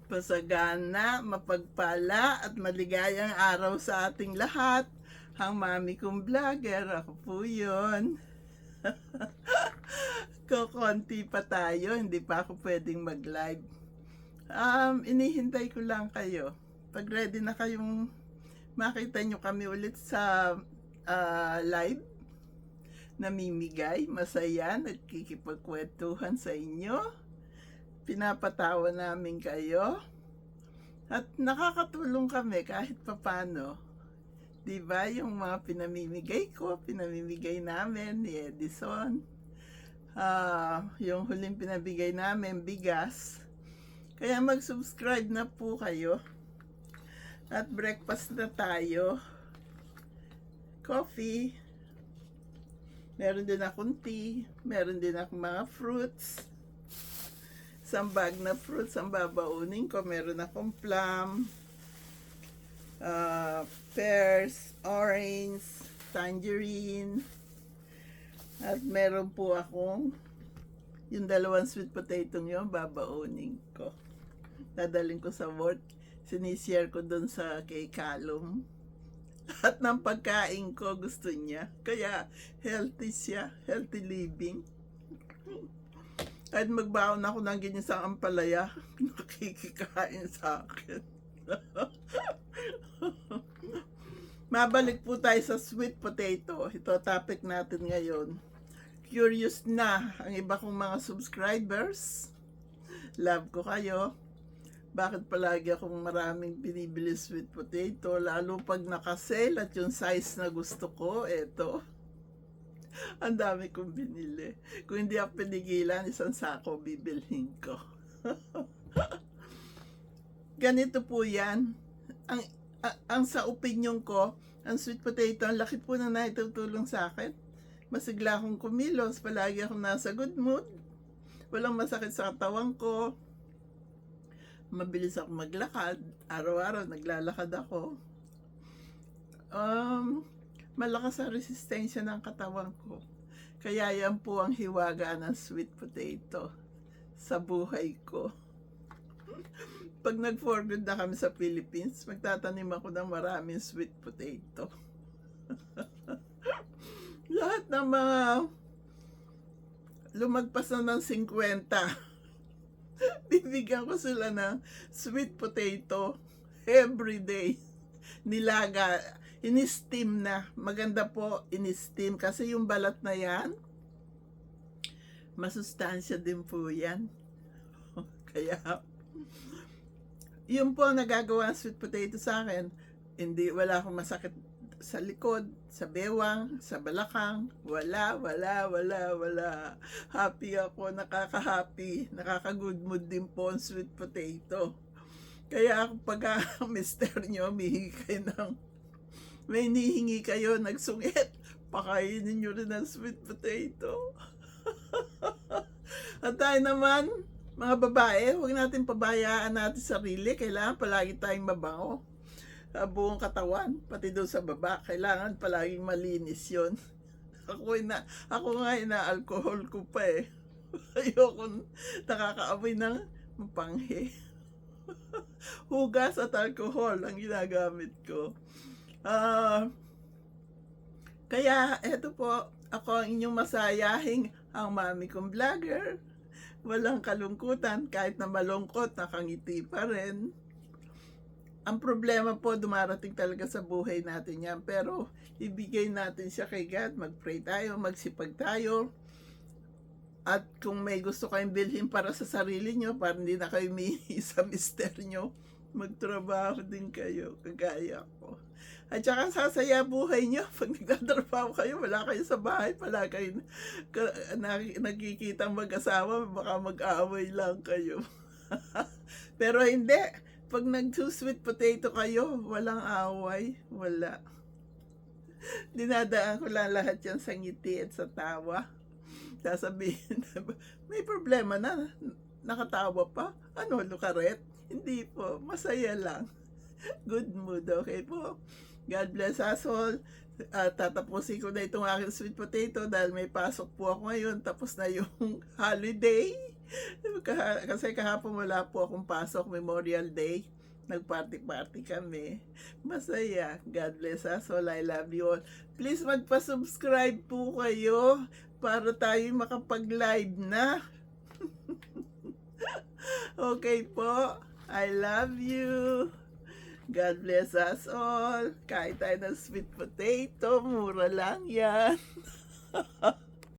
Pasagana, mapagpala at maligayang araw sa ating lahat. Ang mami kong vlogger, ako po yun. Kukonti pa tayo, hindi pa ako pwedeng mag-live. Inihintay ko lang kayo. Pag ready na kayong makita nyo kami ulit sa live, namimigay, masaya, nagkikipagkwentuhan sa inyo. Pinapatawa namin kayo. At nakakatulong kami kahit papano. Diba yung mga pinamimigay ko, pinamimigay namin ni Edison. Yung huling pinabigay namin, bigas. Kaya mag-subscribe na po kayo. At breakfast na tayo. Coffee. Meron din akong tea. Meron din akong mga fruits. Isang bag na fruits ang babaunin ko. Meron akong plum, pears, orange, tangerine, at meron po akong yung dalawang sweet potato yun, babaunin ko. Dadaling ko sa work. Sinishare ko dun sa kay Calum. At ng pagkain ko gusto niya. Kaya healthy siya, healthy living. Kahit magbaon ako ng ginisang ampalaya, nakikikain sa akin. Mabalik po tayo sa sweet potato. Ito topic natin ngayon. Curious na ang iba kong mga subscribers. Love ko kayo. Bakit palagi akong maraming binibili sweet potato? Lalo pag naka-sale at yung size na gusto ko, eto. Ang dami kong binili. Kung hindi ako pinigilan, isang sako bibilhin ko. Ganito po yan. Ang sa opinion ko, ang sweet potato, ang laki po na naitutulong sa akin. Masigla akong kumilos, palagi akong nasa good mood. Walang masakit sa katawan ko. Mabilis ako maglakad. Araw-araw naglalakad ako. Malakas ang resistensya ng katawan ko. Kaya yan po ang hiwaga ng sweet potato sa buhay ko. Pag nag-for good na kami sa Philippines, magtatanim ako ng maraming sweet potato. Lahat ng mga lumagpas na ng 50, bibigyan ko sila ng sweet potato every day. Nilaga, in-steam na. Maganda po in-steam kasi yung balat na yan, masustansya din po yan. Kaya, yun po nagagawa ng sweet potato sa akin. Hindi, wala akong masakit sa likod, sa bewang, sa balakang. Wala. Happy ako, nakaka-happy, nakaka-good mood din po ang sweet potato. Kaya pag mister nyo, may hinihingi kayo, nagsungit, pakainin nyo rin ang sweet potato. At tayo naman, mga babae, huwag natin pabayaan natin sarili. Kailangan palagi tayong mabango. Buong katawan, pati doon sa baba, kailangan palaging malinis yon. Ako nga ina-alcohol ko pa eh. Ayoko nakakaamoy ng mapanghe. Hugas at alcohol ang ginagamit ko. Kaya eto po, ako ang inyong masayahing ang mami kong vlogger. Walang kalungkutan, kahit na malungkot, nakangiti pa rin. Ang problema po, dumarating talaga sa buhay natin yan. Pero ibigay natin siya kay God, mag-pray tayo, magsipag tayo. At kung may gusto kayong bilhin para sa sarili nyo, para hindi na kayo mihi sa mister nyo, magtrabaho din kayo, kagaya ko. At saka sasaya buhay nyo. Pag nagtatrabaho kayo, wala kayo sa bahay, pala kayo nagkikita mag-asawa, baka mag-aaway lang kayo. Pero hindi. Pag nag-sweet potato kayo, walang away, wala. Dinadaan ko lang lahat yan sa ngiti at sa tawa. Sasabihin, may problema na, nakatawa pa. Ano, lukaret? Hindi po, masaya lang. Good mood, okay po. God bless us all. Tatapusin ko na itong aking sweet potato dahil may pasok po ako ngayon. Tapos na yung holiday. Kasi kahapon wala po akong pasok, Memorial Day. Nag-party-party kami. Masaya. God bless us all. I love you all. Please magpa-subscribe po kayo para tayo makapag-live na. Okay po. I love you. God bless us all. Kain tayo ng sweet potato. Mura lang yan.